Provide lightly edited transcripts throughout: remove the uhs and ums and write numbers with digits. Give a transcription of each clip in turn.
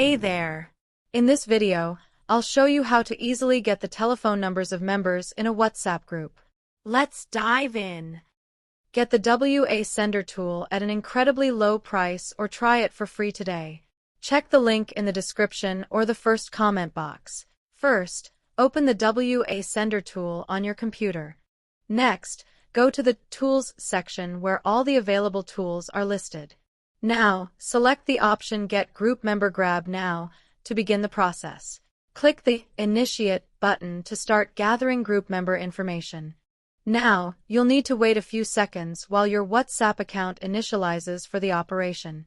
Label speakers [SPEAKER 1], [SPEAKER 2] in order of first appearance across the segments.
[SPEAKER 1] Hey there! In this video, I'll show you how to easily get the telephone numbers of members in a WhatsApp group. Let's dive in! Get the WASender tool at an incredibly low price or try it for free today. Check the link in the description or the first comment box. First, open the WASender tool on your computer. Next, go to the Tools section where all the available tools are listed. Now, select the option Get Group Member Grab Now to begin the process. Click the Initiate button to start gathering group member information. Now, you'll need to wait a few seconds while your WhatsApp account initializes for the operation.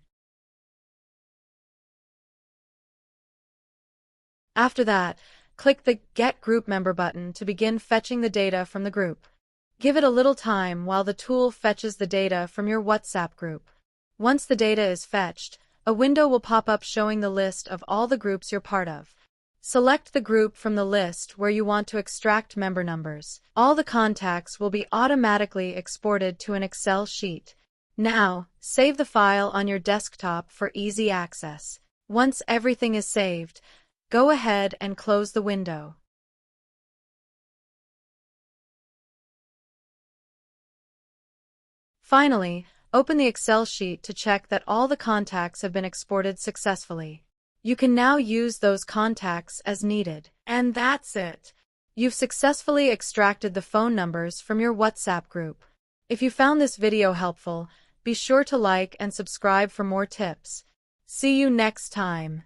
[SPEAKER 1] After that, click the Get Group Member button to begin fetching the data from the group. Give it a little time while the tool fetches the data from your WhatsApp group. Once the data is fetched, a window will pop up showing the list of all the groups you're part of. Select the group from the list where you want to extract member numbers. All the contacts will be automatically exported to an Excel sheet. Now, save the file on your desktop for easy access. Once everything is saved, go ahead and close the window. Finally, open the Excel sheet to check that all the contacts have been exported successfully. You can now use those contacts as needed. And that's it! You've successfully extracted the phone numbers from your WhatsApp group. If you found this video helpful, be sure to like and subscribe for more tips. See you next time!